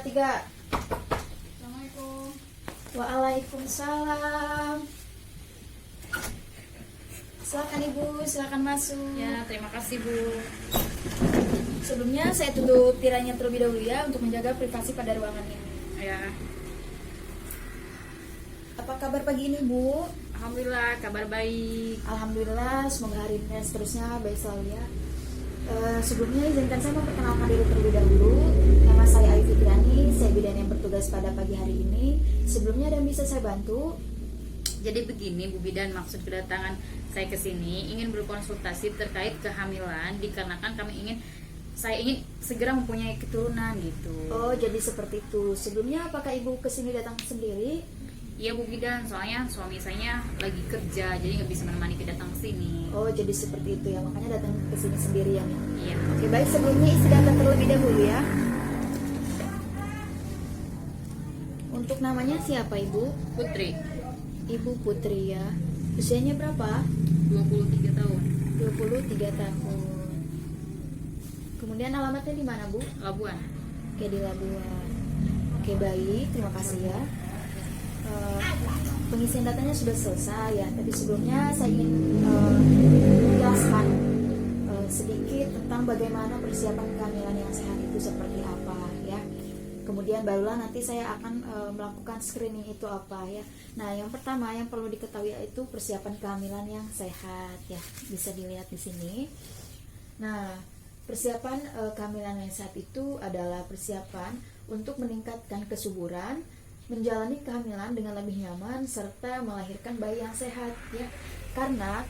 3. Assalamualaikum. Waalaikumsalam. Silakan Ibu, silakan masuk. Ya, terima kasih Bu. Sebelumnya saya tutup tirainya terlebih dahulu ya untuk menjaga privasi pada ruangan ini. Ya, Apa kabar pagi ini Bu? alhamdulillah kabar baik. Alhamdulillah, semoga hari ini dan seterusnya baik selalu ya. Sebelumnya izinkan saya memperkenalkan diri terlebih dahulu. Nama saya Ayu Fitriani, saya bidan yang bertugas pada pagi hari ini. Sebelumnya ada yang bisa saya bantu? Jadi begini Bu Bidan, maksud kedatangan saya ke sini ingin berkonsultasi terkait kehamilan dikarenakan saya ingin segera mempunyai keturunan gitu. Oh, jadi seperti itu. Sebelumnya apakah Ibu kesini datang sendiri? Iya Bu Bidan, soalnya suami saya lagi kerja jadi nggak bisa menemani kita datang ke sini. Oh, jadi seperti itu ya. Makanya datang ke sini sendirian ya. Iya. Oke, baik, sebelumnya isi data terlebih dahulu ya. Untuk namanya siapa Ibu? Putri, Ibu Putri ya. Usianya berapa? 23 tahun. 23 tahun. Kemudian alamatnya di mana Bu? Labuan. Oke, di Labuan. Oke, baik, terima kasih ya. Pengisian datanya sudah selesai ya. Tapi sebelumnya saya ingin menjelaskan sedikit tentang bagaimana persiapan kehamilan yang sehat itu seperti apa ya. Kemudian barulah nanti saya akan melakukan screening itu apa ya. Nah, yang pertama yang perlu diketahui yaitu persiapan kehamilan yang sehat ya. Bisa dilihat di sini. Nah, persiapan kehamilan yang sehat itu adalah persiapan untuk meningkatkan kesuburan, menjalani kehamilan dengan lebih nyaman, serta melahirkan bayi yang sehat ya. Karena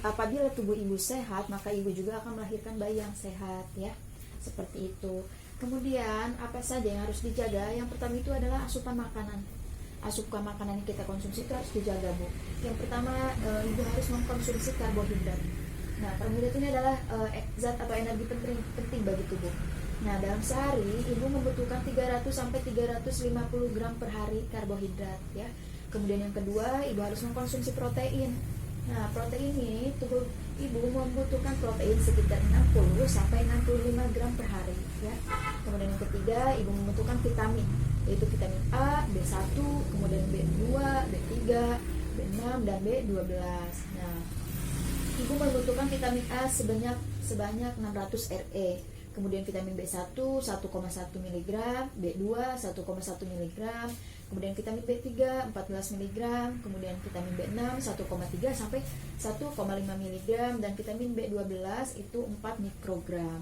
apabila tubuh ibu sehat, maka ibu juga akan melahirkan bayi yang sehat ya. Seperti itu. Kemudian apa saja yang harus dijaga? Yang pertama itu adalah asupan makanan. Asupan makanan yang kita konsumsi itu harus dijaga Bu. Yang pertama ibu harus mengkonsumsi karbohidrat. Nah, karbohidrat ini adalah zat atau energi penting bagi tubuh. Nah, dalam sehari ibu membutuhkan 300 sampai 350 gram per hari karbohidrat ya. Kemudian yang kedua, ibu harus mengkonsumsi protein. Nah, protein ini tubuh ibu membutuhkan protein sekitar 60 sampai 65 gram per hari ya. Kemudian yang ketiga, ibu membutuhkan vitamin, yaitu vitamin A, B1, kemudian B2, B3, B6 dan B12. Nah, ibu membutuhkan vitamin A sebanyak 600 RE. Kemudian vitamin B1 1,1 mg, B2 1,1 mg, kemudian vitamin B3 14 mg, kemudian vitamin B6 1,3 sampai 1,5 mg dan vitamin B12 itu 4 mikrogram.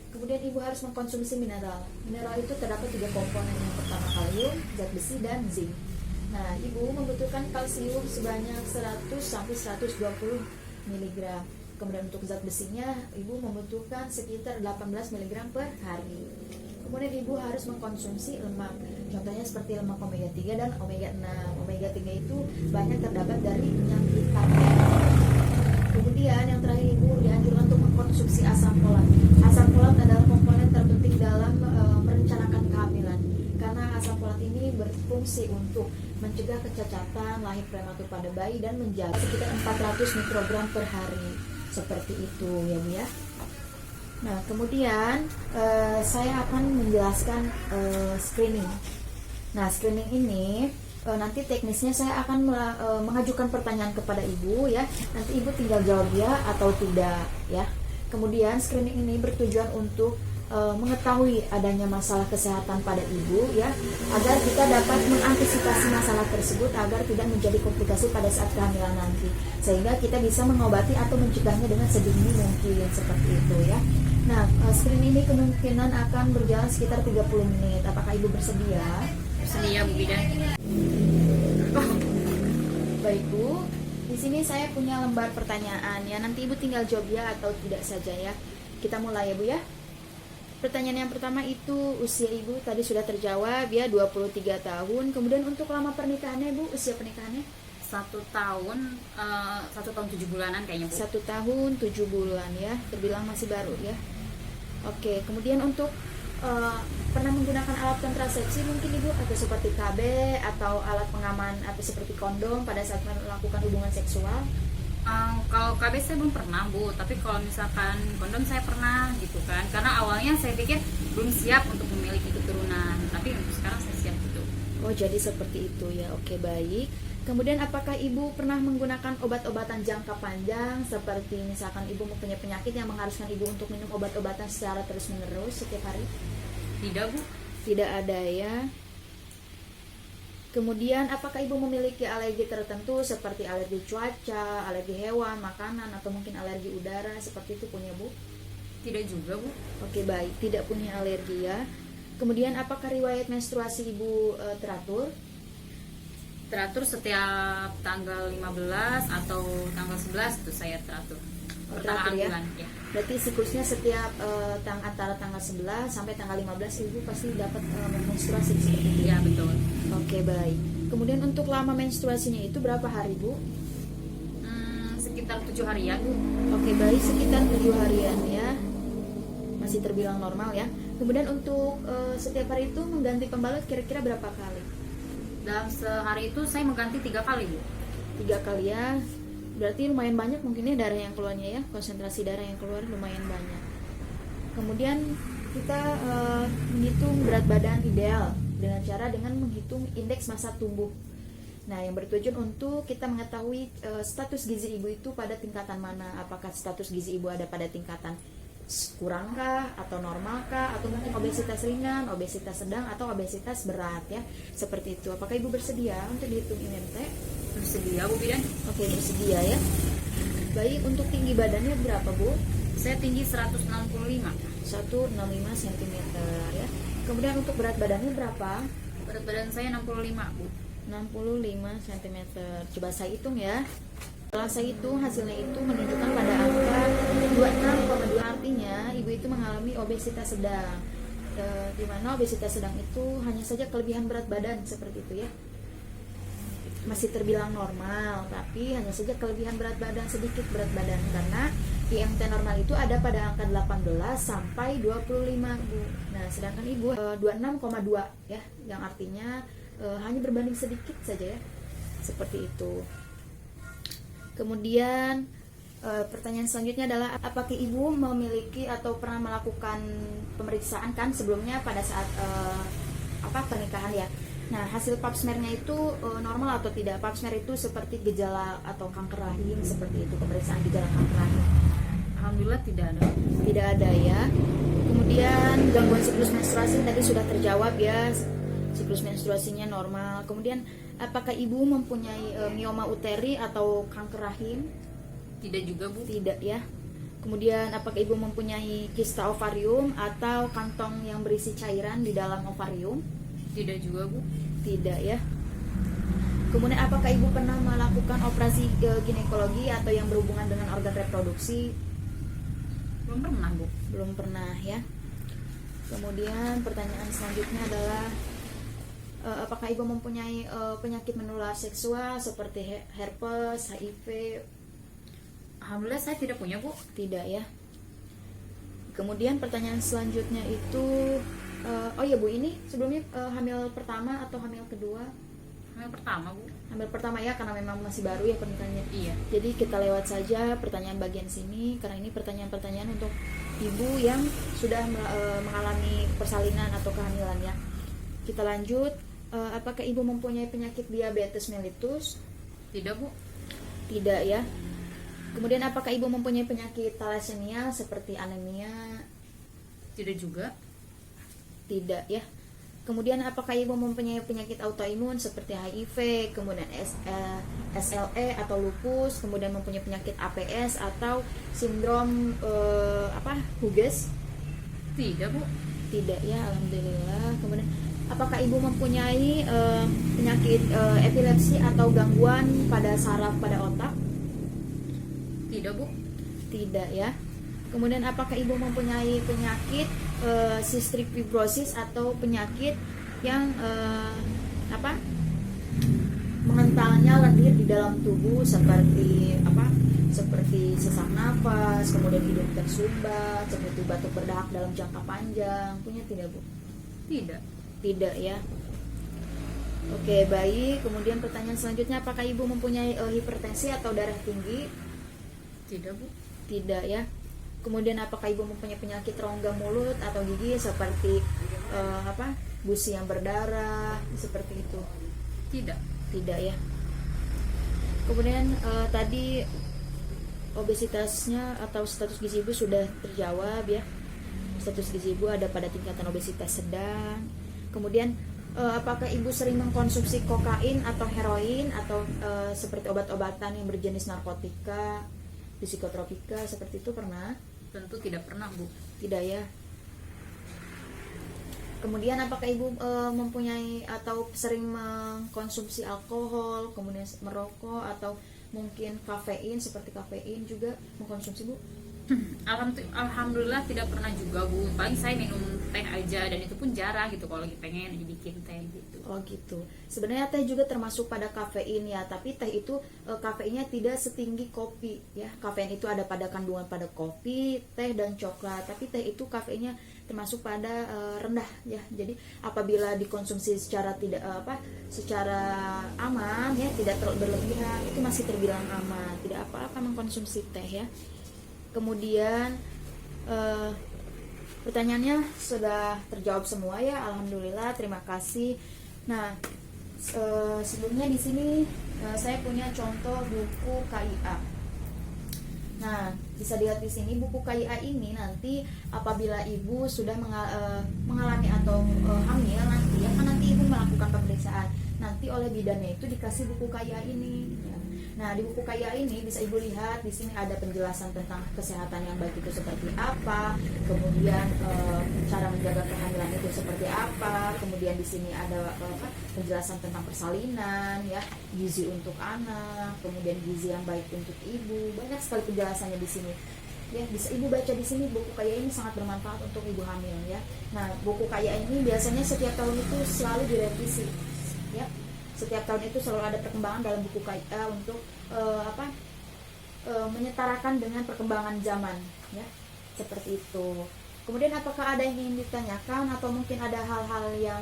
Kemudian ibu harus mengkonsumsi mineral. Mineral itu terdapat 3 komponen. Yang pertama kalium, zat besi dan zinc. Nah, ibu membutuhkan kalsium sebanyak 100 sampai 120 mg. Kemudian untuk zat besinya, ibu membutuhkan sekitar 18 mg per hari. Kemudian ibu harus mengkonsumsi lemak. Contohnya seperti lemak omega 3 dan omega 6. Omega 3 itu banyak terdapat dari minyak hitam. Kemudian yang terakhir ibu dianjurkan untuk mengkonsumsi asam folat. Asam folat adalah komponen terpenting dalam merencanakan kehamilan. Karena asam folat ini berfungsi untuk mencegah kecacatan lahir prematur pada bayi dan menjaga sekitar 400 mikrogram per hari. Seperti itu ya Bu ya. Nah, kemudian saya akan menjelaskan screening. Nah, screening ini nanti teknisnya saya akan mengajukan pertanyaan kepada ibu ya. Nanti ibu tinggal jawab ya atau tidak ya. Kemudian screening ini bertujuan untuk mengetahui adanya masalah kesehatan pada ibu ya, agar kita dapat mengantisipasi masalah tersebut agar tidak menjadi komplikasi pada saat kehamilan nanti, sehingga kita bisa mengobati atau mencegahnya dengan sedini mungkin seperti itu ya. Nah, screening ini kemungkinan akan berjalan sekitar 30 menit. Apakah ibu bersedia? Bersedia Bu Bidan. Baik Bu, di sini saya punya lembar pertanyaan ya. Nanti ibu tinggal jawab ya atau tidak saja ya. Kita mulai ya Bu ya. Pertanyaan yang pertama itu usia ibu tadi sudah terjawab ya, 23 tahun. Kemudian untuk lama pernikahannya Bu, usia pernikahannya? 1 tahun 7 bulanan kayaknya Bu. 1 tahun 7 bulan ya, terbilang masih baru ya. Oke, kemudian untuk pernah menggunakan alat kontrasepsi mungkin ibu, atau seperti KB atau alat pengaman atau seperti kondom pada saat melakukan hubungan seksual? Kalau KB saya belum pernah Bu, tapi kalau misalkan kondom saya pernah gitu kan. Karena awalnya saya pikir belum siap untuk memiliki keturunan, tapi untuk sekarang saya siap gitu. Oh, jadi seperti itu ya. Oke, baik. Kemudian apakah ibu pernah menggunakan obat-obatan jangka panjang seperti misalkan ibu mempunyai penyakit yang mengharuskan ibu untuk minum obat-obatan secara terus-menerus setiap hari? Tidak Bu. Tidak ada ya. Kemudian apakah ibu memiliki alergi tertentu seperti alergi cuaca, alergi hewan, makanan, atau mungkin alergi udara seperti itu punya Bu? Tidak juga Bu. Oke, baik, tidak punya alergi ya. Kemudian apakah riwayat menstruasi ibu teratur? Teratur setiap tanggal 15 atau tanggal 11 itu saya teratur. Teratur ya. Bulan, ya. Berarti siklusnya setiap antara tanggal 11 sampai tanggal 15 ibu pasti dapat menstruasi seperti itu. Ya betul. Oke, baik. Kemudian untuk lama menstruasinya itu berapa hari Bu? Sekitar 7 harian Bu. Oke, baik, sekitar 7 harian ya. Masih terbilang normal ya. Kemudian untuk setiap hari itu mengganti pembalut kira-kira berapa kali? Dalam sehari itu saya mengganti 3 kali Bu. 3 kali ya. Berarti lumayan banyak mungkin ya darah yang keluarnya ya. Konsentrasi darah yang keluar lumayan banyak. Kemudian kita menghitung berat badan ideal dengan menghitung indeks massa tubuh. Nah, yang bertujuan untuk kita mengetahui status gizi ibu itu pada tingkatan mana. Apakah status gizi ibu ada pada tingkatan kurangkah atau normalkah, atau mungkin obesitas ringan, obesitas sedang, atau obesitas berat ya. Seperti itu. Apakah ibu bersedia untuk dihitung IMT? Bersedia Bu Bidan? Oke, bersedia ya. Baik, untuk tinggi badannya berapa Bu? Saya tinggi 165. 165 cm ya. Kemudian untuk berat badannya berapa? Berat badan saya 65 Bu. 65 cm. Coba saya hitung ya. Setelah saya hitung, hasilnya itu menunjukkan pada angka 26,2. Artinya ibu itu mengalami obesitas sedang. Di mana obesitas sedang itu hanya saja kelebihan berat badan seperti itu ya. Masih terbilang normal, tapi hanya saja kelebihan berat badan, sedikit berat badan, karena IMT normal itu ada pada angka 18 sampai 25 Bu. Nah, sedangkan ibu 26,2 ya, yang artinya hanya berbanding sedikit saja ya. Seperti itu. Kemudian pertanyaan selanjutnya adalah apakah ibu memiliki atau pernah melakukan pemeriksaan kan sebelumnya pada saat pernikahan ya. Nah, hasil pap smear-nya itu normal atau tidak? Pap smear itu seperti gejala atau kanker rahim seperti itu, pemeriksaan gejala kanker rahim. Alhamdulillah tidak ada. Tidak ada ya. Kemudian gangguan siklus menstruasi tadi sudah terjawab ya. Siklus menstruasinya normal. Kemudian apakah ibu mempunyai mioma uteri atau kanker rahim? Tidak juga Bu. Tidak ya. Kemudian apakah ibu mempunyai kista ovarium atau kantong yang berisi cairan di dalam ovarium? Tidak juga Bu. Tidak ya. Kemudian apakah ibu pernah melakukan operasi ginekologi atau yang berhubungan dengan organ reproduksi? Belum pernah Bu. Belum pernah ya. Kemudian pertanyaan selanjutnya adalah apakah ibu mempunyai penyakit menular seksual seperti herpes, HIV? Alhamdulillah saya tidak punya Bu. Tidak ya. Kemudian pertanyaan selanjutnya itu oh ya Bu, ini sebelumnya hamil pertama atau hamil kedua? Hamil pertama Bu. Hamil pertama ya, karena memang masih baru ya pernikahannya. Iya. Jadi kita lewat saja pertanyaan bagian sini karena ini pertanyaan-pertanyaan untuk ibu yang sudah mengalami persalinan atau kehamilan ya. Kita lanjut. Apakah ibu mempunyai penyakit diabetes mellitus? Tidak Bu. Tidak ya. Kemudian apakah ibu mempunyai penyakit thalassemia seperti anemia? Tidak juga. Tidak ya. Kemudian apakah ibu mempunyai penyakit autoimun seperti HIV, kemudian SLE atau lupus, kemudian mempunyai penyakit APS atau sindrom Hughes? Tidak Bu. Tidak ya, alhamdulillah. Kemudian apakah ibu mempunyai penyakit epilepsi atau gangguan pada saraf pada otak? Tidak Bu. Tidak ya. Kemudian apakah ibu mempunyai penyakit cystic fibrosis atau penyakit yang mengentalnya lendir di dalam tubuh seperti seperti sesak nafas, kemudian hidung tersumbat, seperti batuk berdahak dalam jangka panjang? Punya tidak Bu? Tidak. Tidak ya. Oke, baik. Kemudian pertanyaan selanjutnya, apakah ibu mempunyai hipertensi atau darah tinggi? Tidak, Bu. Tidak ya. Kemudian apakah ibu mempunyai penyakit rongga mulut atau gigi seperti gusi yang berdarah seperti itu? Tidak. Tidak ya. Kemudian tadi obesitasnya atau status gizi ibu sudah terjawab ya. Status gizi ibu ada pada tingkatan obesitas sedang. Kemudian apakah ibu sering mengkonsumsi kokain atau heroin atau seperti obat-obatan yang berjenis narkotika, psikotropika seperti itu pernah? Tentu tidak pernah, Bu. Tidak ya. Kemudian apakah ibu mempunyai atau sering mengkonsumsi alkohol, kemudian merokok atau mungkin kafein seperti kafein juga mengkonsumsi, Bu? Alhamdulillah tidak pernah juga, Bu. Paling saya minum teh aja, dan itu pun jarang gitu kalau lagi pengen bikin teh gitu. Oh gitu. Sebenarnya teh juga termasuk pada kafein ya, tapi teh itu kafeinnya tidak setinggi kopi ya. Kafein itu ada pada kandungan pada kopi, teh dan coklat, tapi teh itu kafeinnya termasuk pada rendah ya. Jadi apabila dikonsumsi secara secara aman ya, tidak terlalu berlebihan, itu masih terbilang aman, tidak apa-apa mengkonsumsi teh ya. Kemudian pertanyaannya sudah terjawab semua ya, alhamdulillah, terima kasih. Nah, sebelumnya di sini saya punya contoh buku KIA. Nah, bisa dilihat di sini buku KIA ini nanti apabila ibu sudah mengalami atau hamil nanti ya, kan nanti ibu melakukan pemeriksaan. Nanti oleh bidannya itu dikasih buku KIA ini. Ya. Nah, di buku KIA ini bisa ibu lihat di sini ada penjelasan tentang kesehatan yang baik itu seperti apa, kemudian cara menjaga kehamilan itu seperti apa, kemudian di sini ada penjelasan tentang persalinan ya, gizi untuk anak, kemudian gizi yang baik untuk ibu. Banyak sekali penjelasannya di sini. Ya, bisa ibu baca di sini. Buku KIA ini sangat bermanfaat untuk ibu hamil ya. Nah, buku KIA ini biasanya setiap tahun itu selalu direvisi. Ya, setiap tahun itu selalu ada perkembangan dalam buku KIA untuk menyetarakan dengan perkembangan zaman ya, seperti itu. Kemudian apakah ada yang ingin ditanyakan atau mungkin ada hal-hal yang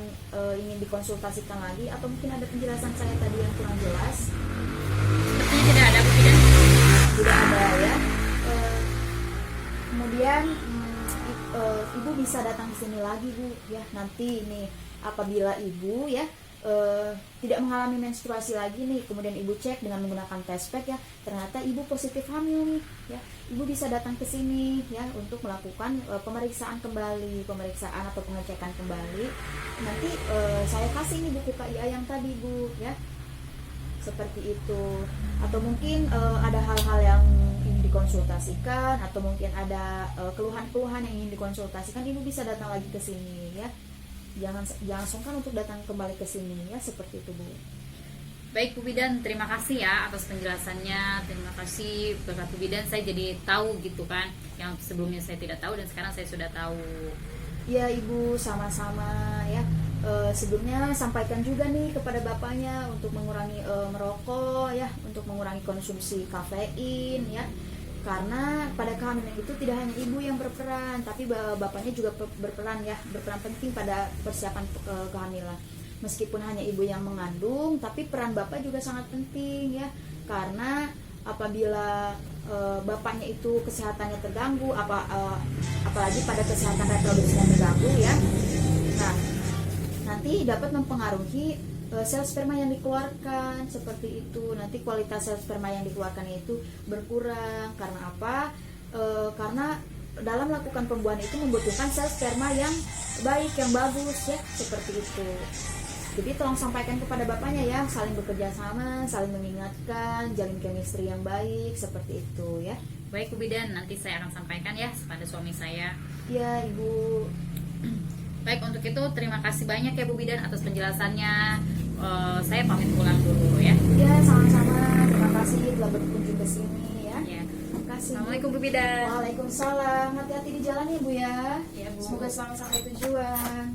ingin dikonsultasikan lagi, atau mungkin ada penjelasan saya tadi yang kurang jelas? Sepertinya tidak ada, Bu. Tidak ada ya. Kemudian ibu bisa datang ke sini lagi, Bu ya. Nanti ini apabila ibu ya tidak mengalami menstruasi lagi nih, kemudian ibu cek dengan menggunakan test pack ya, ternyata ibu positif hamil nih ya, ibu bisa datang ke sini ya untuk melakukan pemeriksaan atau pengecekan kembali. Nanti saya kasih nih buku KIA yang tadi, Bu ya, seperti itu. Atau mungkin ada hal-hal yang ingin dikonsultasikan, atau mungkin ada keluhan-keluhan yang ingin dikonsultasikan, ibu bisa datang lagi ke sini ya. Jangan sungkan untuk datang kembali ke sini ya, seperti itu, Bu. Baik, Bu Bidan, terima kasih ya atas penjelasannya. Terima kasih berkat Bu Bidan saya jadi tahu gitu kan, yang sebelumnya saya tidak tahu dan sekarang saya sudah tahu. Ya, Ibu, sama-sama ya. Sebelumnya sampaikan juga nih kepada bapaknya untuk mengurangi merokok ya, untuk mengurangi konsumsi kafein ya. Karena pada kehamilan itu tidak hanya ibu yang berperan, tapi bapaknya juga berperan penting pada persiapan kehamilan. Meskipun hanya ibu yang mengandung, tapi peran bapak juga sangat penting ya. Karena apabila bapaknya itu kesehatannya terganggu, apalagi pada kesehatan reproduksinya terganggu ya, nah nanti dapat mempengaruhi sel sperma yang dikeluarkan, seperti itu. Nanti kualitas sel sperma yang dikeluarkan itu berkurang. Karena apa? Karena dalam melakukan pembuahan itu membutuhkan sel sperma yang baik, yang bagus ya, seperti itu. Jadi tolong sampaikan kepada bapaknya ya, saling bekerja sama, saling mengingatkan, jalin chemistry yang baik, seperti itu ya. Baik, Bu Bidan, nanti saya akan sampaikan ya kepada suami saya. Ya, Ibu. Baik, untuk itu terima kasih banyak ya Bu Bidan atas penjelasannya. Saya pamit pulang dulu ya. Ya, sama-sama. Terima kasih telah berkunjung ke sini ya. Ya. Terima kasih. Assalamualaikum Bu Bidan. Waalaikumsalam. Hati-hati di jalan ya, Bu ya. Ya, Bu. Semoga selamat sampai tujuan.